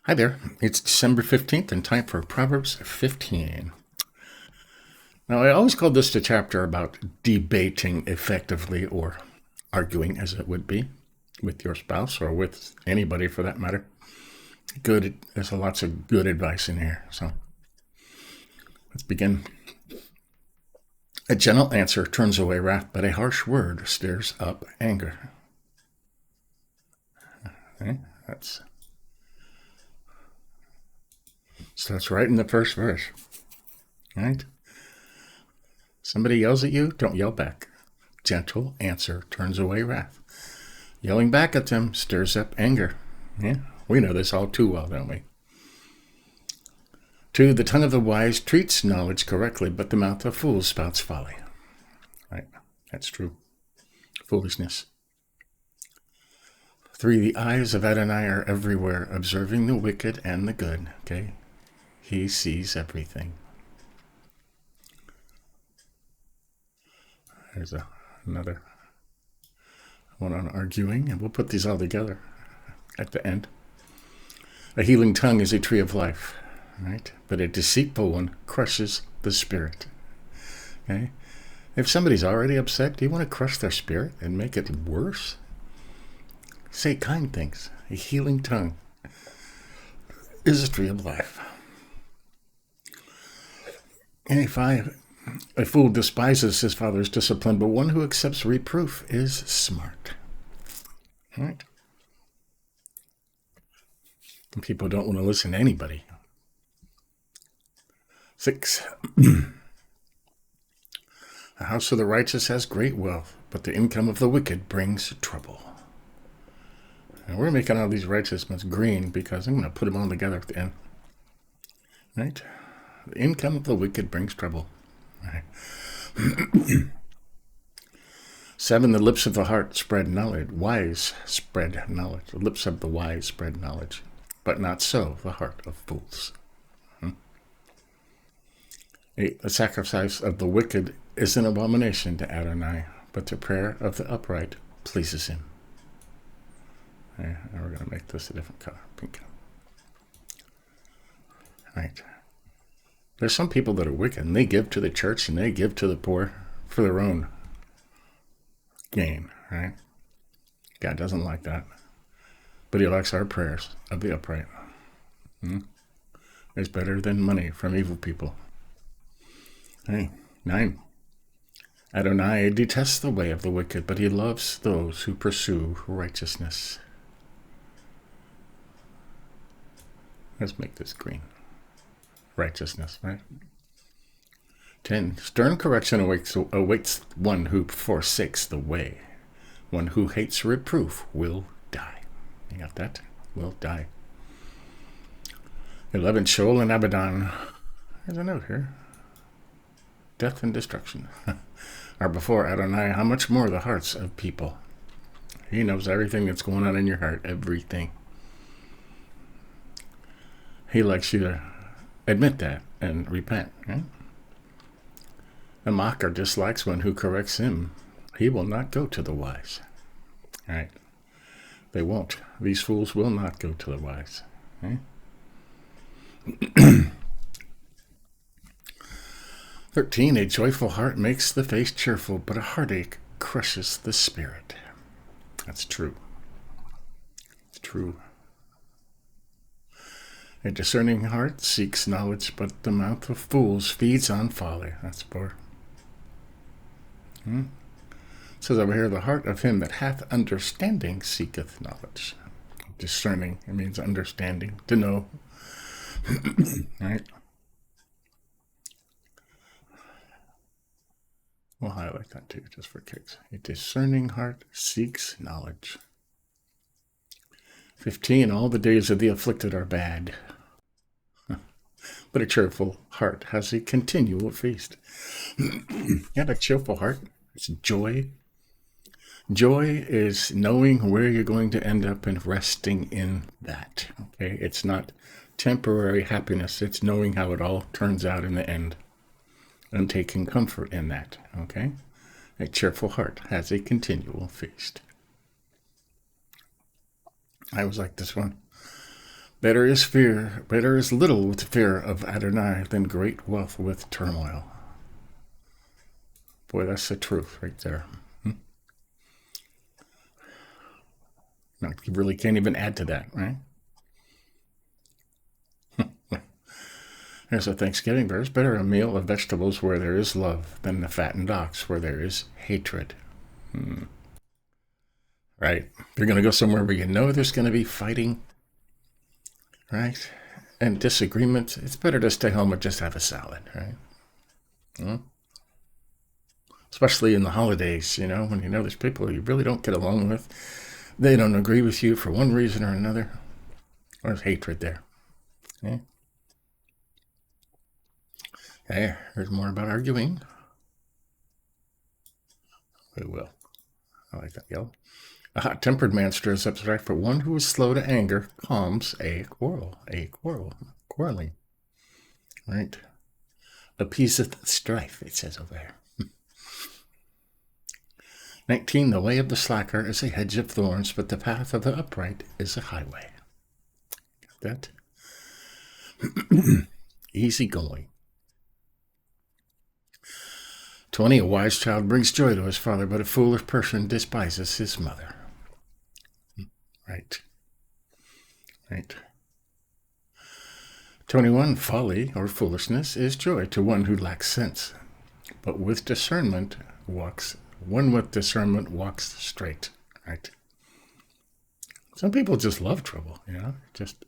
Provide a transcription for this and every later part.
Hi there. It's December 15th and time for Proverbs 15. Now, I always call this the chapter about debating effectively or arguing, as it would be, with your spouse or with anybody for that matter. There's lots of good advice in here. So let's begin. A gentle answer turns away wrath, but a harsh word stirs up anger. Okay, starts right in the first verse. Right? Somebody yells at you, don't yell back. Gentle answer turns away wrath. Yelling back at them stirs up anger. Yeah, we know this all too well, don't we? 2, the tongue of the wise treats knowledge correctly, but the mouth of fools spouts folly. Right, that's true. Foolishness. 3, the eyes of Adonai are everywhere, observing the wicked and the good. Okay, he sees everything. There's another one on arguing, and we'll put these all together at the end. A healing tongue is a tree of life, right? But a deceitful one crushes the spirit. Okay? If somebody's already upset, do you want to crush their spirit and make it worse? Say kind things. A healing tongue is a tree of life. 5, a fool despises his father's discipline, but one who accepts reproof is smart. Right? And people don't want to listen to anybody. 6, a house of the righteous has great wealth, but the income of the wicked brings trouble. And we're making all these righteous ones green because I'm going to put them all together at the end. Right? The income of the wicked brings trouble. Right. 7, the lips of the heart spread knowledge. Wise spread knowledge. The lips of the wise spread knowledge. But not so the heart of fools. 8, the sacrifice of the wicked is an abomination to Adonai, but the prayer of the upright pleases him. Okay, now we're going to make this a different color, pink. Right. There's some people that are wicked, and they give to the church and they give to the poor for their own gain, right? God doesn't like that. But he likes our prayers of the upright. It's better than money from evil people. Hey, 9. Adonai detests the way of the wicked, but he loves those who pursue righteousness. Let's make this green. Righteousness, right? 10, stern correction awaits one who forsakes the way. One who hates reproof will die. You got that? Will die. 11, Sheol and Abaddon. There's a note here. Death and destruction are before Adonai. How much more the hearts of people? He knows everything that's going on in your heart. Everything. He likes you to admit that and repent. Right? A mocker dislikes one who corrects him. He will not go to the wise. Right? They won't. These fools will not go to the wise. Right? 13, a joyful heart makes the face cheerful, but a heartache crushes the spirit. That's true. It's true. A discerning heart seeks knowledge, but the mouth of fools feeds on folly. That's 4. It says over here, the heart of him that hath understanding seeketh knowledge. Discerning, it means understanding, to know. Right? We'll highlight that too, just for kicks. A discerning heart seeks knowledge. 15, all the days of the afflicted are bad, but a cheerful heart has a continual feast. Yeah, a cheerful heart, it's joy. Joy is knowing where you're going to end up and resting in that. Okay, it's not temporary happiness. It's knowing how it all turns out in the end and taking comfort in that. Okay, a cheerful heart has a continual feast. I always like this one. Better is little with fear of Adonai than great wealth with turmoil. Boy, that's the truth right there. No, you really can't even add to that, right? Here's a Thanksgiving verse. Better a meal of vegetables where there is love than the fattened ox where there is hatred. Right? You're going to go somewhere where you know there's going to be fighting, right? And disagreement. It's better to stay home and just have a salad, right? Especially in the holidays, when you know there's people you really don't get along with. They don't agree with you for one reason or another. There's hatred there. Okay? Okay, here's more about arguing. We will. I like that yellow. A hot-tempered man stirs up strife, but one who is slow to anger calms a quarrel. Quarreling. Right? Appeaseth strife, it says over there. 19. The way of the slacker is a hedge of thorns, but the path of the upright is a highway. Got that? Easy going. 20. A wise child brings joy to his father, but a foolish person despises his mother. Right. 21. Folly or foolishness is joy to one who lacks sense, but one with discernment walks straight. Right. Some people just love trouble, just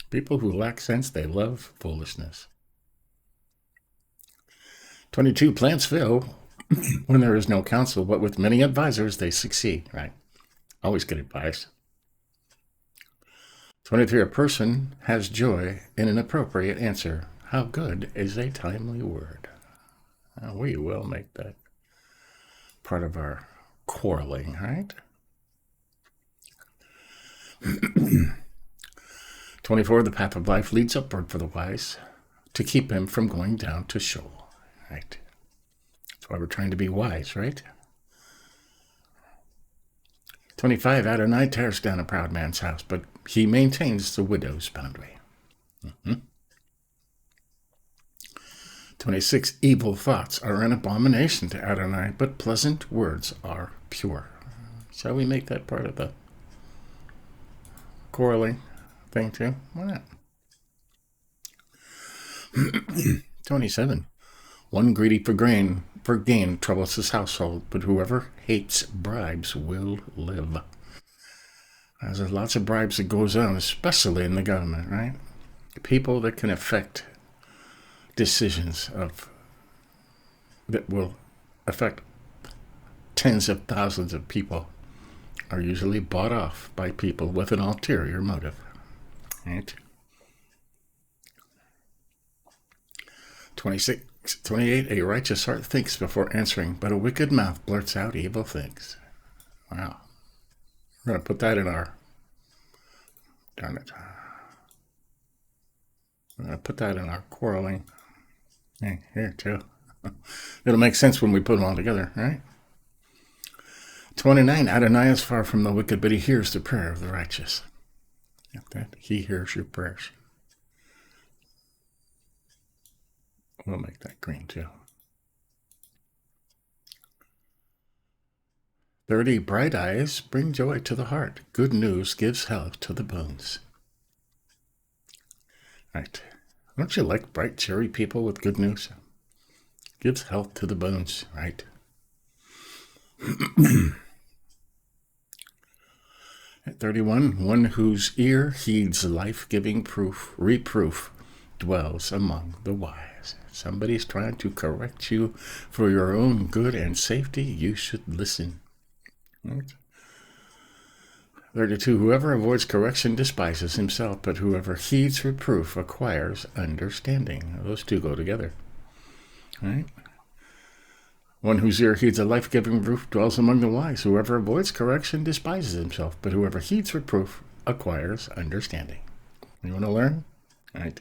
people who lack sense, they love foolishness. 22. Plans fail when there is no counsel, but with many advisors they succeed. Right. Always good advice. 23. A person has joy in an appropriate answer. How good is a timely word? We will make that part of our quarreling, right? 24. The path of life leads upward for the wise to keep him from going down to Sheol. Right? That's why we're trying to be wise, right? 25. Adonai tears down a proud man's house, but he maintains the widow's boundary. 26. Evil thoughts are an abomination to Adonai, but pleasant words are pure. Shall we make that part of the quarreling thing too? Why not? 27. One greedy for gain troubles his household, but whoever hates bribes will live. There's lots of bribes that goes on, especially in the government, right? People that can affect decisions that will affect tens of thousands of people are usually bought off by people with an ulterior motive. Right? 28. A righteous heart thinks before answering, but a wicked mouth blurts out evil things. Wow. We're going to put that in our... Darn it. We're going to put that in our quarreling. Hey, here too. It'll make sense when we put them all together, right? 29. Adonai is far from the wicked, but he hears the prayer of the righteous. Get that? He hears your prayers. We'll make that green too. 30. Bright eyes bring joy to the heart. Good news gives health to the bones. Right. Don't you like bright, cheery people with good news? Gives health to the bones, right? 31. One whose ear heeds life-giving reproof dwells among the wise. If somebody's trying to correct you for your own good and safety, you should listen. Right? 32. Whoever avoids correction despises himself, but whoever heeds reproof acquires understanding. Those two go together. Right? One whose ear heeds a life-giving reproof dwells among the wise. Whoever avoids correction despises himself, but whoever heeds reproof acquires understanding. You want to learn? Right.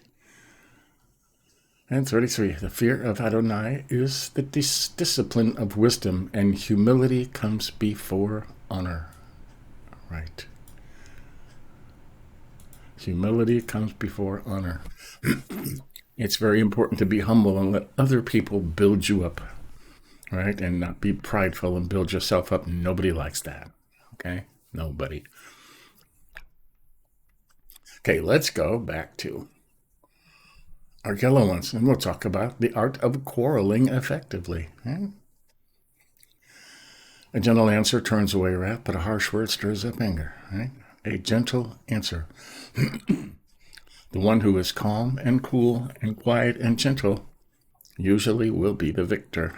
And 33. The fear of Adonai is the discipline of wisdom, and humility comes before honor. Right. Humility comes before honor. It's very important to be humble and let other people build you up, right? And not be prideful and build yourself up. Nobody likes that, okay? Nobody. Okay, let's go back to our yellow ones, and we'll talk about the art of quarreling effectively. Right? A gentle answer turns away wrath, but a harsh word stirs up anger. Right? A gentle answer. The one who is calm and cool and quiet and gentle usually will be the victor.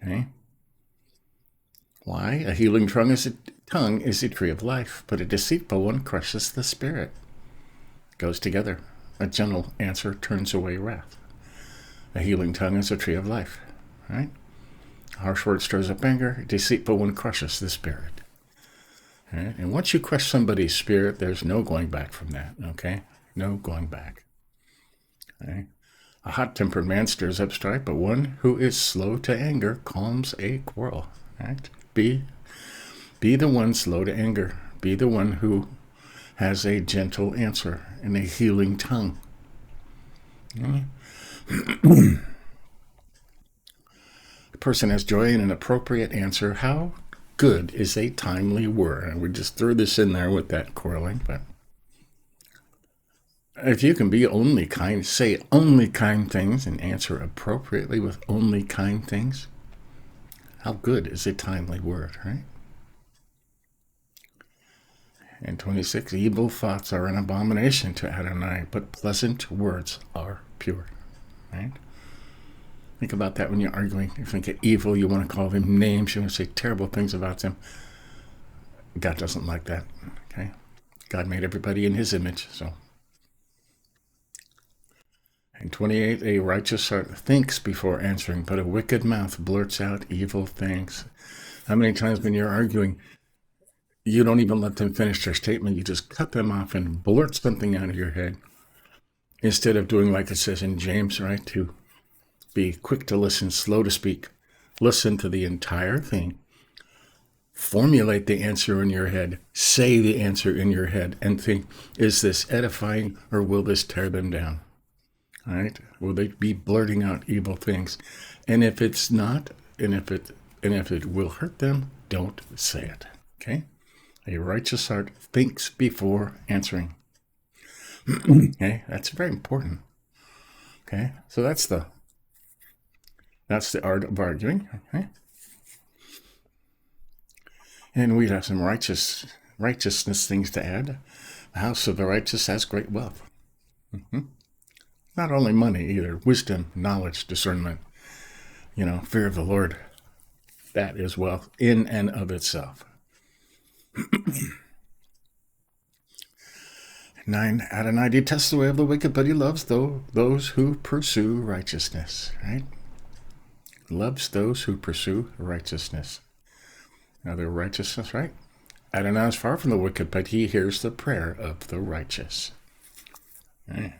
Okay? Why? A healing tongue is a tree of life, but a deceitful one crushes the spirit. Goes together. A gentle answer turns away wrath. A healing tongue is a tree of life. Right? A harsh word stirs up anger. A deceitful one crushes the spirit. Right? And once you crush somebody's spirit, there's no going back from that. Okay? No going back. Okay? A hot-tempered man stirs up strife, but one who is slow to anger calms a quarrel. Right? Be the one slow to anger. Be the one who has a gentle answer and a healing tongue. Okay? A person has joy in an appropriate answer. How good is a timely word? And we just threw this in there with that quarreling, but if you can be only kind, say only kind things and answer appropriately with only kind things, how good is a timely word, right? And 26, evil thoughts are an abomination to Adonai, but pleasant words are pure, right? Think about that when you're arguing. You think of evil, you want to call them names, you want to say terrible things about them. God doesn't like that, okay? God made everybody in his image, so. And 28, a righteous heart thinks before answering, but a wicked mouth blurts out evil things. How many times when you're arguing, you don't even let them finish their statement, you just cut them off and blurt something out of your head, instead of doing like it says in James, right, to be quick to listen, slow to speak, listen to the entire thing, formulate the answer in your head, say the answer in your head, and think, is this edifying or will this tear them down? All right? Will they be blurting out evil things? And if it's not, and if it will hurt them, don't say it. Okay? A righteous heart thinks before answering. Okay? That's very important. Okay? So that's the art of arguing. Okay? And we have some righteousness things to add. The house of the righteous has great wealth. Not only money either, wisdom, knowledge, discernment, fear of the Lord. That is wealth in and of itself. 9, Adonai detests the way of the wicked, but he loves those who pursue righteousness, right? Loves those who pursue righteousness. Now, their righteousness, right? Adonai is far from the wicked, but he hears the prayer of the righteous. Right.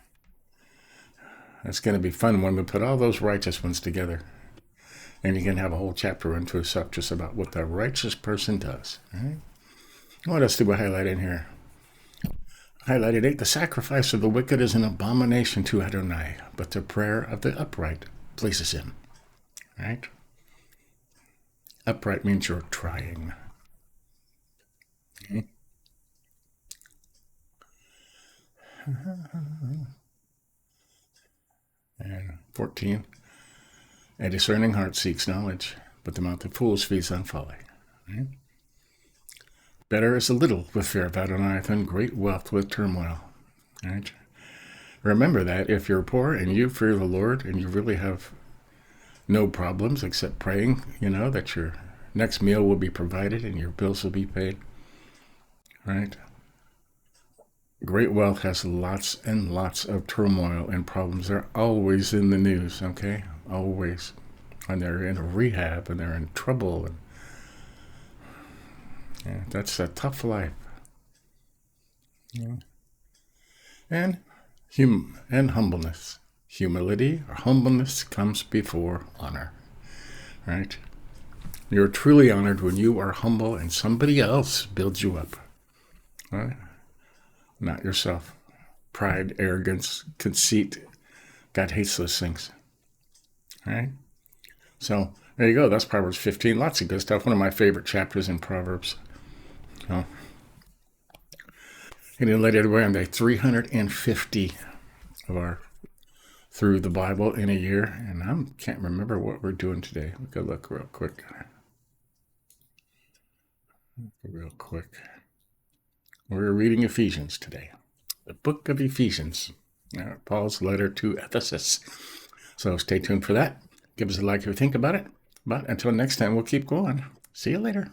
That's going to be fun when we put all those righteous ones together. And you can have a whole chapter unto itself just about what the righteous person does. Right? What else do we highlight in here? Highlighted 8, the sacrifice of the wicked is an abomination to Adonai, but the prayer of the upright pleases him. Right? Upright means you're trying. Okay. And 14, a discerning heart seeks knowledge, but the mouth of fools feeds on folly. Right? Better is a little with fear of Adonai than great wealth with turmoil. Right? Remember that if you're poor and you fear the Lord and you really have no problems except praying, that your next meal will be provided and your bills will be paid. Right? Great wealth has lots and lots of turmoil and problems. They're always in the news, okay? Always. And they're in a rehab and they're in trouble. And that's a tough life. Yeah. And humbleness. Humility or humbleness comes before honor. Right? You're truly honored when you are humble and somebody else builds you up. Right? Not yourself. pride, arrogance, conceit. God hates those things. All right? So there you go. That's Proverbs 15. Lots of good stuff. One of my favorite chapters in Proverbs. So, and then later we're on day 350 of our through the Bible in a year. And I can't remember what we're doing today. We could look real quick. We're reading Ephesians today. The book of Ephesians. Paul's letter to Ephesus. So stay tuned for that. Give us a like if you think about it. But until next time, we'll keep going. See you later.